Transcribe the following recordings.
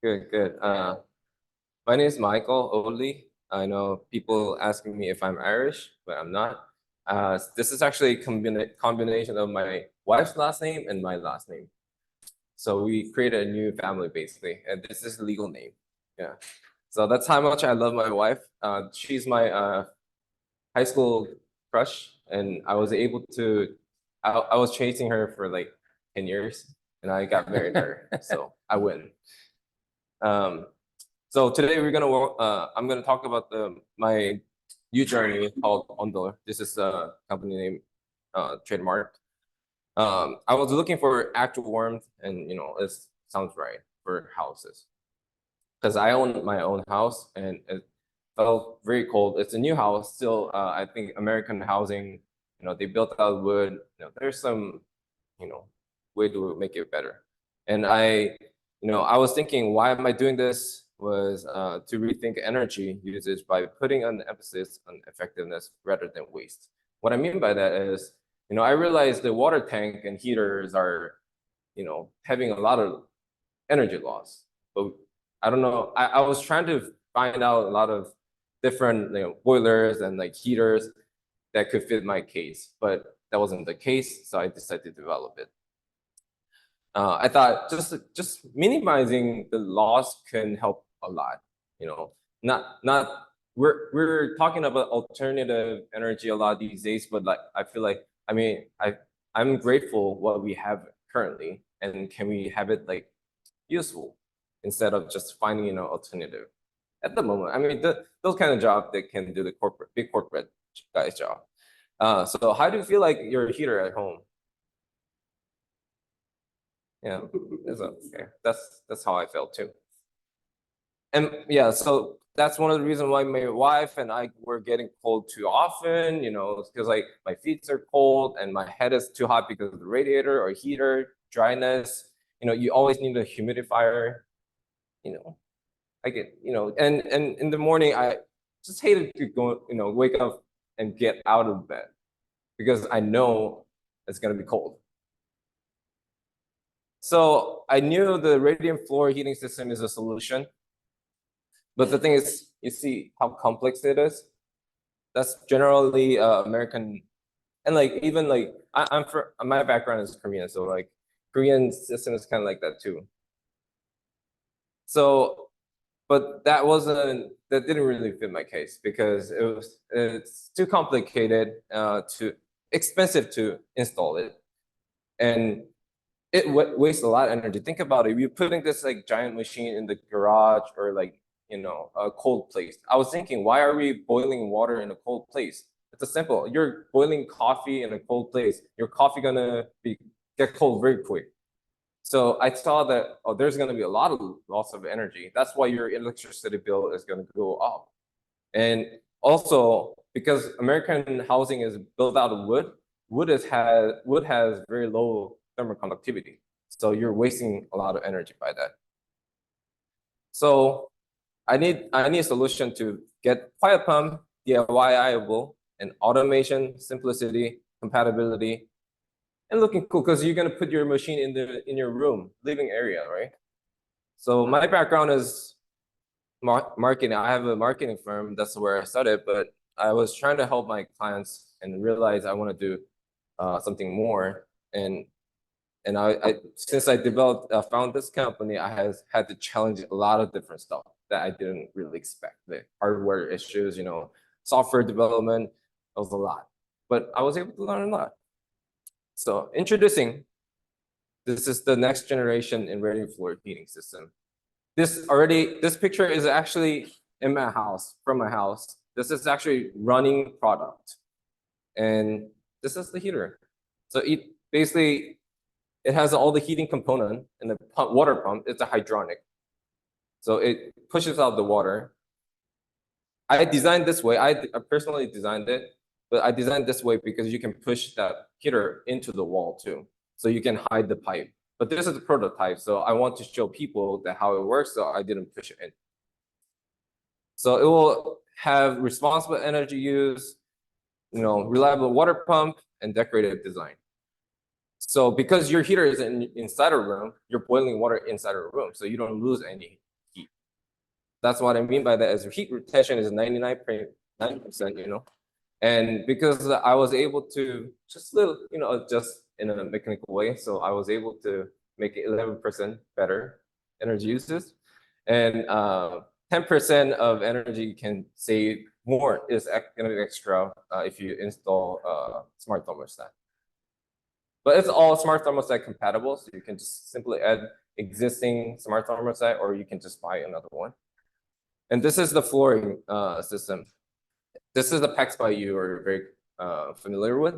Good, good. My name is Michael Odley. I know people asking me if I'm Irish, but I'm not. This is actually a combination of my wife's last name and my last name. So we created a new family basically, and this is a legal name. Yeah. So that's how much I love my wife. She's my high school crush, and I was able to. I was chasing her for like 10 years, and I got married to her. So I win. Um, so today I'm gonna talk about my new journey called ONDOHL. This is a company name, trademark. I was looking for actual warmth, and it sounds right for houses because I own my own house and it felt very cold. It's a new house still. I think American housing, they built out of wood. There's some, you know, way to make it better. And I was thinking, why am I doing this? Was to rethink energy usage by putting an emphasis on effectiveness rather than waste. What I mean by that is, I realize the water tank and heaters are, having a lot of energy loss. But I don't know. I was trying to find out a lot of different boilers and like heaters that could fit my case, but that wasn't the case. So I decided to develop it. I thought just minimizing the loss can help a lot. Not we're talking about alternative energy a lot these days, but like I feel like I'm grateful what we have currently, and can we have it like useful instead of just finding an alternative at the moment. Those kind of jobs that can do the big corporate guys job. So how do you feel like your heater at home? Yeah, okay. That's how I felt too. And yeah, so that's one of the reasons why my wife and I were getting cold too often, because like my feet are cold and my head is too hot because of the radiator or heater, dryness. You always need a humidifier, I get, and in the morning I just hated to go, wake up and get out of bed because I know it's gonna be cold. So I knew the radiant floor heating system is a solution. But the thing is, you see how complex it is? That's generally American, and like even like I'm for my background is Korean, so like Korean system is kind of like that too. So, but that didn't really fit my case because it's too complicated, too expensive to install it, and it wastes a lot of energy. Think about it. You're putting this like giant machine in the garage or like, a cold place. I was thinking, why are we boiling water in a cold place? It's a simple. You're boiling coffee in a cold place. Your coffee gonna get cold very quick. So I saw that, oh, there's gonna be a lot of loss of energy. That's why your electricity bill is gonna go up. And also because American housing is built out of wood, wood has very low thermal conductivity. So you're wasting a lot of energy by that. So I need a solution to get quiet pump, DIY-able, and automation, simplicity, compatibility, and looking cool because you're gonna put your machine in your room, living area, right? So my background is marketing. I have a marketing firm. That's where I started, but I was trying to help my clients and realize I want to do something more. And I since I found this company, I has had to challenge a lot of different stuff that I didn't really expect. The hardware issues, software development, it was a lot, but I was able to learn a lot. So introducing, this is the next generation in radiant floor heating system. This picture is actually in my house, from my house. This is actually running product, and this is the heater. So basically it has all the heating component and the water pump. It's a hydronic. So it pushes out the water. I designed this way. I personally designed it, but I designed this way because you can push that heater into the wall too. So you can hide the pipe. But this is a prototype. So I want to show people that how it works. So I didn't push it in. So it will have responsible energy use, reliable water pump, and decorative design. So because your heater is inside a room, you're boiling water inside a room, so you don't lose any That's what I mean by that is heat retention is 99.9%, you know. And because I was able to just little, you know, adjust in a mechanical way, so I was able to make it 11% better energy uses. And 10% of energy you can save more is gonna be extra if you install smart thermostat. But it's all smart thermostat compatible, so you can just simply add existing smart thermostat, or you can just buy another one. And this is the flooring system. This is the PAX by you are very familiar with,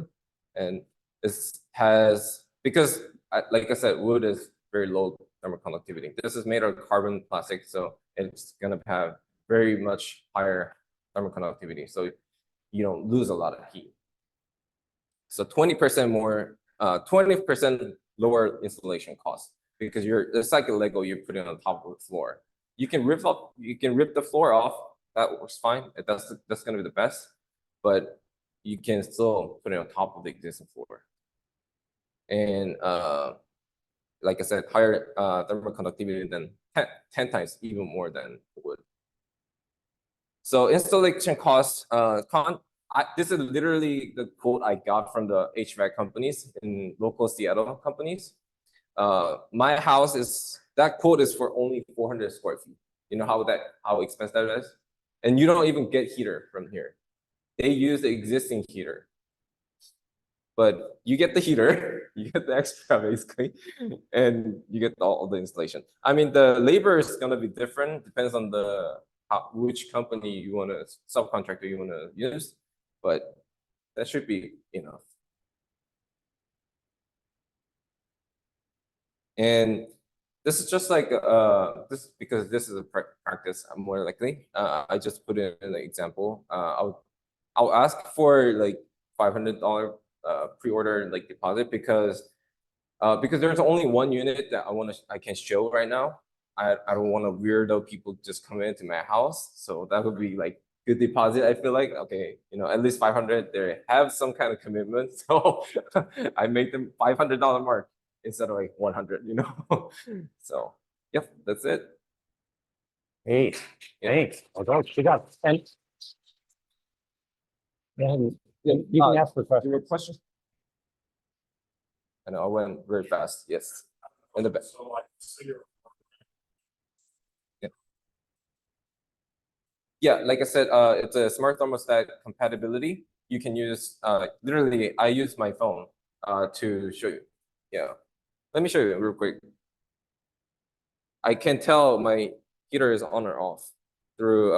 and this has, because like I said, wood is very low thermal conductivity. This is made of carbon plastic, so it's gonna have very much higher thermal conductivity, so you don't lose a lot of heat. So 20% more, 20% lower installation cost, because it's like a Lego you're putting on top of the floor. You can rip the floor off. That works fine. That's gonna be the best, but you can still put it on top of the existing floor. And like I said, higher thermal conductivity than 10 times even more than wood. So installation costs, this is literally the quote I got from the HVAC companies in local Seattle companies. My house that quote is for only 400 square feet. You know how expensive that is? And you don't even get heater from here. They use the existing heater. But you get the heater, you get the extra basically, and you get all the installation. I mean, the labor is gonna be different, depends on which company you want to, subcontractor you want to use, but that should be enough. And this is just like this, because this is a practice more likely. I just put in an example. I'll ask for like $500 pre-order like deposit because there's only one unit that I can show right now. I don't want to weirdo people just come into my house, so that would be like good deposit. I feel like, okay, you know, at least 500. They have some kind of commitment, so I make them $500 mark instead of like 100, you know. So yep, that's it. Great, thanks. Although we got, and you can ask for questions. Questions? I know I went very fast. Yes, in the back. Yeah, like I said, it's a smart thermostat compatibility. You can use literally. I use my phone to show you. Yeah, let me show you real quick. I can tell my heater is on or off through.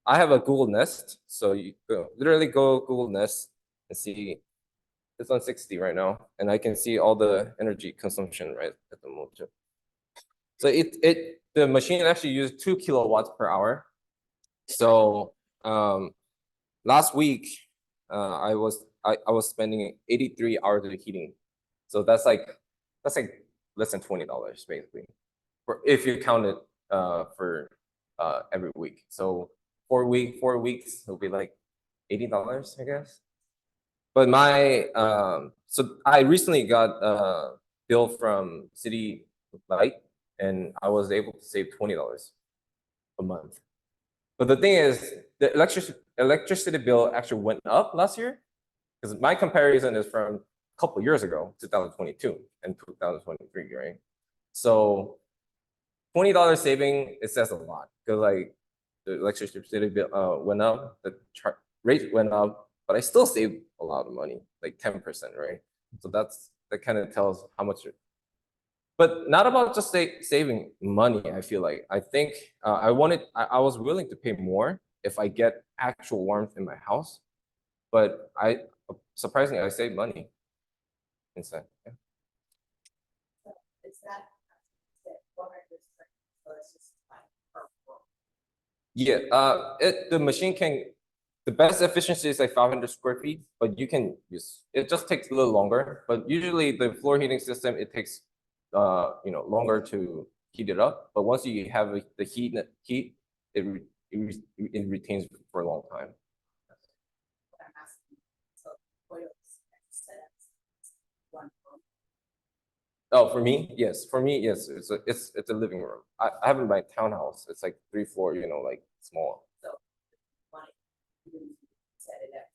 I have a Google Nest, so you literally go Google Nest and see. It's on 60 right now, and I can see all the energy consumption right at the moment. So the machine actually used 2 kilowatts per hour. So last week I was spending 83 hours of heating. So that's like less than $20 basically, if you count it for every week. So 4 weeks it'll be like $80, I guess. But so I recently got a bill from City Light, and I was able to save $20 a month. But the thing is, the electricity bill actually went up last year, because my comparison is from a couple years ago, 2022 and 2023, right? So $20 saving, it says a lot, because like the electricity bill went up, the rate went up, but I still saved a lot of money, like 10%, right? So that kind of tells how much but not about just saving money. I feel like I think I was willing to pay more if I get actual warmth in my house, but surprisingly I save money instead. Yeah. Is that 400 versus Yeah, the machine the best efficiency is like 500 square feet, but you can use it. Just takes a little longer, but usually the floor heating system, it takes longer to heat it up. But once you have the heat, it retains for a long time. Oh, for me, yes. For me, yes. It's a living room. I have in my townhouse. It's like 3 floor, like small. Money. You set it up.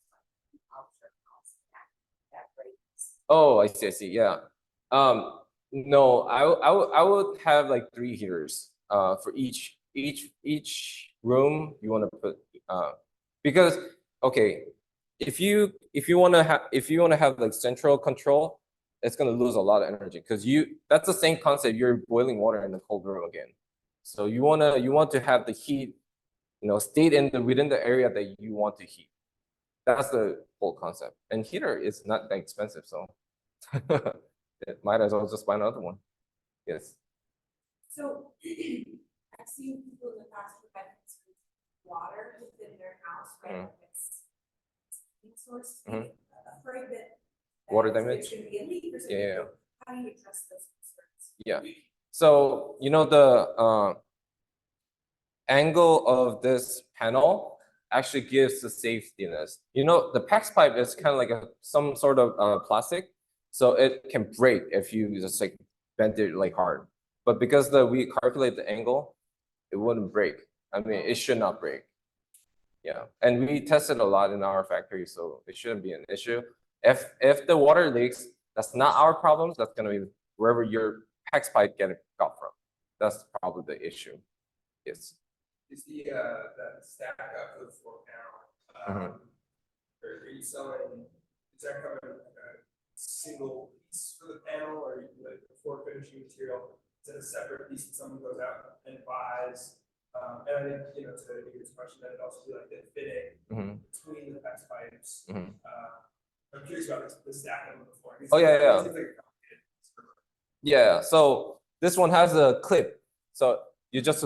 That rates. Oh, I see. Yeah. No, I would have like 3 heaters. For each room you want to put. Because okay, if you want to have like central control, it's gonna lose a lot of energy because that's the same concept. You're boiling water in the cold room again. So you want to have the heat, stayed within the area that you want to heat. That's the whole concept. And heater is not that expensive, so it might as well just buy another one. Yes. So I've seen people in the past who have water within their house, right? It's heat source, afraid that. Water there's damage? gonna be a leak or something. Yeah. How do you address those concerns? Yeah. So the angle of this panel actually gives the safetiness. The PEX pipe is kind of like some sort of plastic, so it can break if you just like bend it like hard. But because we calculate the angle, it wouldn't break. I mean, it should not break. Yeah, and we tested a lot in our factory, so it shouldn't be an issue. If the water leaks, that's not our problem. That's gonna be wherever your PEX pipe got from. That's probably the issue. Yes. Is the stack up of the floor panel, are you selling, is that coming like a single piece for the panel, or you like the floor finishing material? Is it a separate piece that someone goes out and buys? And I think, to Igor's question, that it also be like the fitting between the PEX pipes. I'm curious about the stacking of the floor. Oh, yeah. It seems like a complicated piece for- Yeah, so this one has a clip. So you just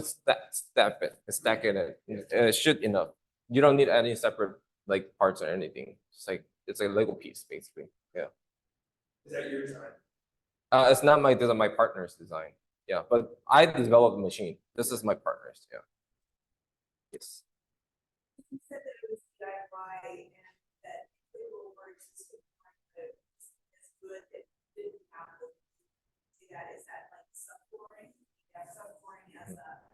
stack it, and it should enough. You don't need any separate like parts or anything. It's a Lego piece basically. Yeah. Is that your design? It's not my design, my partner's design. Yeah, but I developed the machine. This is my partner's. Yeah. Yes. You said that it was DIY and that it will work system is good that didn't have the, see that, is that like subflooring? Yeah, subflooring has a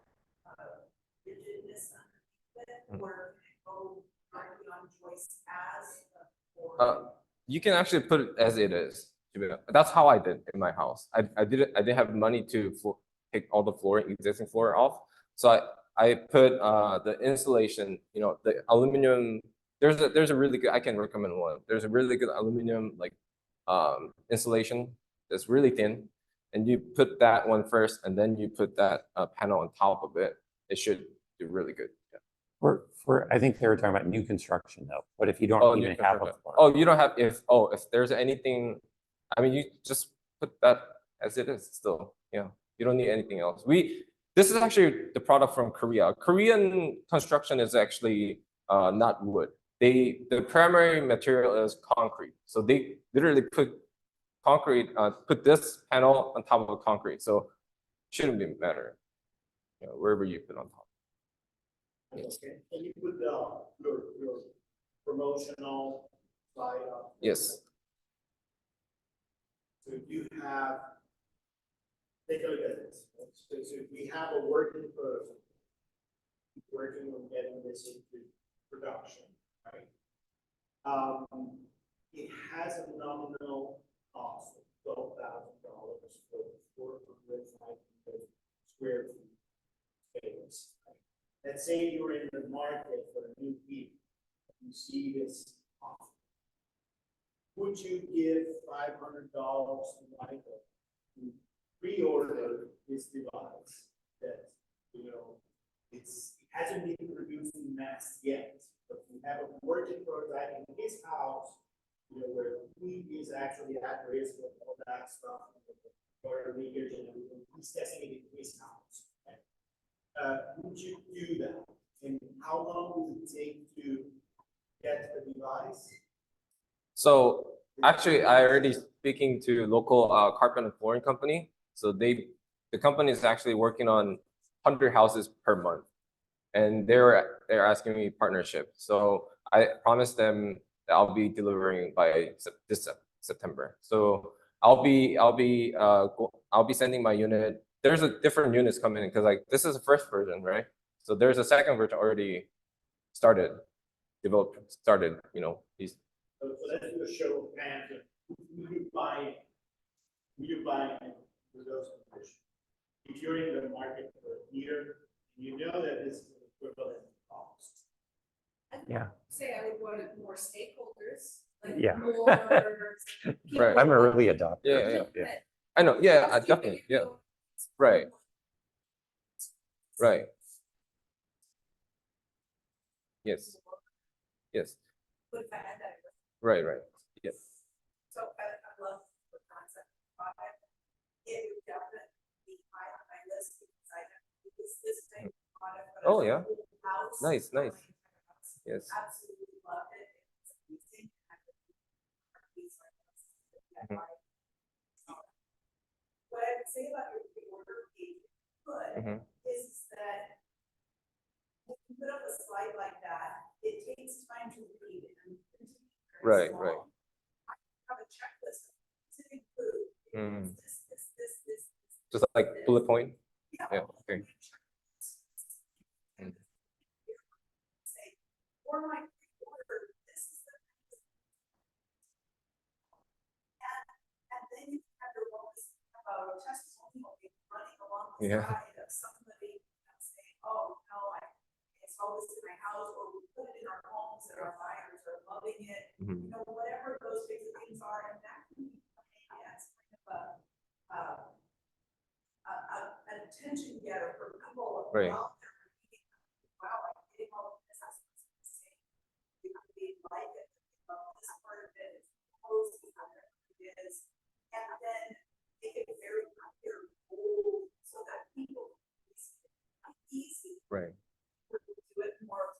rigidness underneath it, or go directly on joist as, or. You can actually put it as it is. That's how I did in my house. I didn't have money to take all the existing floor off. So I put the insulation, the aluminum. There's a really good, I can recommend one. There's a really good aluminum like insulation that's really thin, and you put that one first, and then you put that panel on top of it. It should do really good. Yeah. I think they were talking about new construction though, but if you don't Oh, even new have a construction. floor. Oh, you don't have if there's anything, I mean, you just put that as it is still. Yeah, you don't need anything else. This is actually the product from Korea. Korean construction is actually not wood. The primary material is concrete. So they literally put this panel on top of concrete. So shouldn't be matter, wherever you put on top. Yes. Okay, can you put your promotional slide up? Yes. So you have, take a look at this. So we have a working person working on getting this into production, right? It has a nominal cost of $12,000 for 400 square feet space. Right? Let's say you're in the market for a new heat, you see this offer. Would you give $500 to Michael to pre-order this device that, it hasn't been produced in mass yet, but we have a working prototype in his house, where he is actually at risk of all that stuff, water leakage and everything. He's testing it in his house. Right? Would you do that? And how long would it take to get the device? So actually, I already speaking to local carpet and flooring company. So the company is actually working on 100 houses per month, and they're asking me partnership. So I promised them that I'll be delivering by this September. So I'll be sending my unit. There's a different units coming in because like this is the first version, right? So there's a second version already started, you know, these. So let's do a show of hands. Who you buy with those conditions? If you're in the market for a heater, you know that this is equivalent cost. Yeah. Say I would want more stakeholders, like Yeah. more. Right. I'm an early adopter. Yeah. Yeah. I know, yeah, I definitely, yeah, right. Right. Yes. Yes. But if I had that, Right. Yes. so I love the concept of it. It would definitely be high on my list because I have this thing on it. But Oh, I yeah. have a whole house Nice. for my house. Yes. Absolutely love it. It's amazing. I would be Mhm. What I would say about your pre-order page, Mhm. is that if you put up a slide like that, it takes time to read and. Right. I have a checklist to include. Mm. This. Just like bullet point. Yeah. Yeah. Okay. Mm. Say, for my pre-order, this is the. And then you have your bonus about testimonial running along the Yeah. side of somebody saying, oh, no, I installed this in my house, or we put it in our homes and our buyers are loving it. Mhm. You know, whatever those big things are, and that can be as kind of an attention getter for people. Right. Out there reading, wow, I'm getting all of this. I was saying, you really like it. This part of it is close to whatever it is. And then make it very clear, bold, so that people can see it easy Right. to do it more.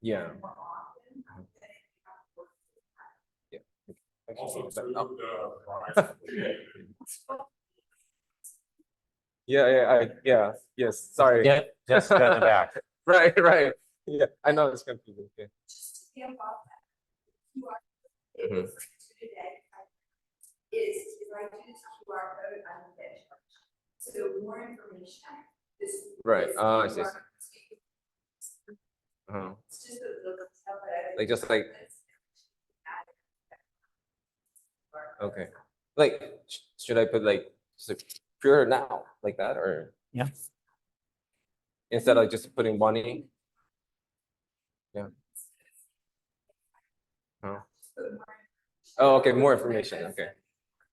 Yeah. More often than if you have to work. Also, through Oh. the. Yes. Sorry. Yeah, Jessica in the back. Right. Yeah, I know it's confusing. Yeah. Just to be about that. You are. Mhm. Today is if I do this QR code, I'm finished. So more information. Right. I see. Uh-huh. It's just the stuff that I. Like just like okay. Like should I put like pure now like that or Yeah. instead of just putting money? Yeah. Huh. Oh, okay. More information. Okay.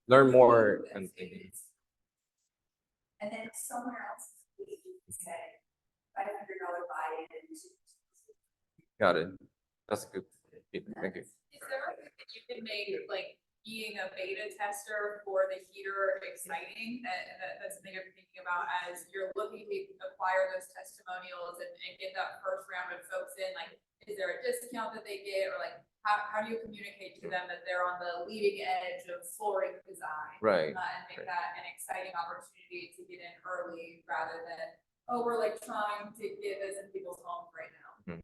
Learn more and things. And then somewhere else, we say $500 buy-in. Got it. That's a good. Thank you. Is there a way that you can make like being a beta tester for the heater exciting? That's something I'm thinking about as you're looking to acquire those testimonials and get that first round of folks in. Like, is there a discount that they get, or like how do you communicate to them that they're on the leading edge of flooring design? Right. And make that an exciting opportunity to get in early rather than, oh, we're like trying to get this in people's homes right now.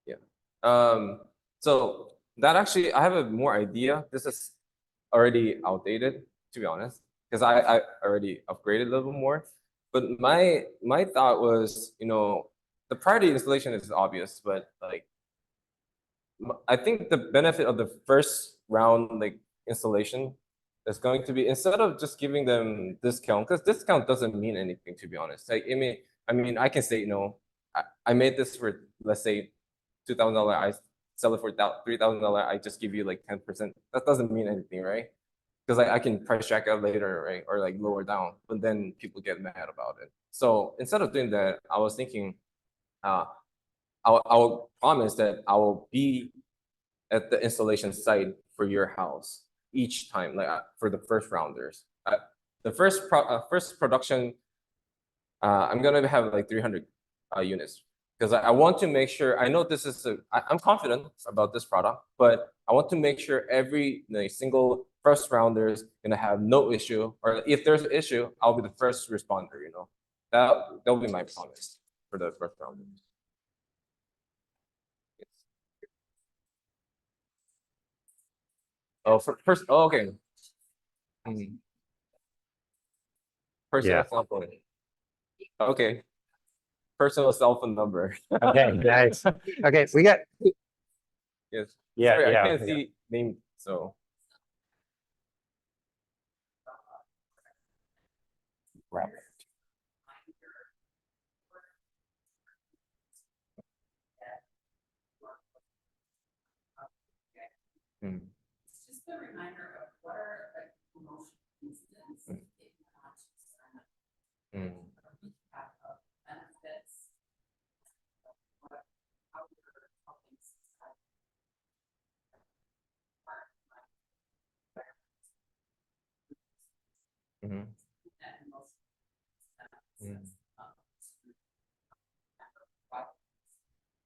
Yeah. So that actually, I have a more idea. This is already outdated, to be honest, because I already upgraded a little more. But my thought was, you know, the priority installation is obvious, but like, I think the benefit of the first round like installation is going to be instead of just giving them discount, because discount doesn't mean anything, to be honest. Like, I mean, I can say, you know, I made this for, let's say, $2,000. I sell it for $3,000. I just give you like 10%. That doesn't mean anything, right? Because I can price check out later, right? Or like lower down, but then people get mad about it. So instead of doing that, I was thinking, I'll promise that I will be at the installation site for your house each time, like for the first rounders. The first production, I'm gonna have like 300 units because I want to make sure. I know this is I'm confident about this product, but I want to make sure every single first rounder is gonna have no issue, or if there's an issue, I'll be the first responder. You know, that'll be my promise for the first rounder. Yes. Oh, for first. Oh, okay. Mm. Personal Yeah. cell phone. Okay. Personal cell phone number. Okay, nice. Okay, we got, Yes. yeah, Sorry, I yeah. can't yeah. see name, so. Right. Mm. Just a reminder of what are like promotional incidents, if not just Mm. a recap of benefits. What, how you're helping society. Mhm. And emotional. Mm.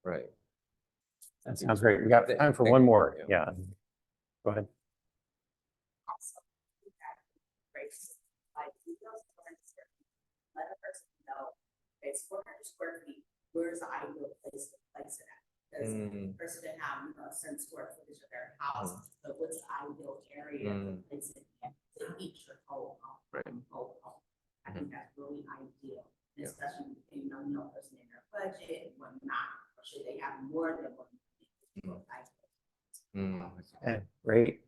Right. That sounds great. We got time for Thank one you. more. Yeah. Yeah. Go ahead. Also, great, like, details, let a person know, it's 400 square feet, where's the ideal place to place it at? Because the person didn't have, a certain square footage of their house, but what's the ideal area to place it in, to each your whole home. Right. Whole home. I think that's really ideal, Yeah. especially, person in their budget, whatnot, or should they have more than one? Mm. Okay, great.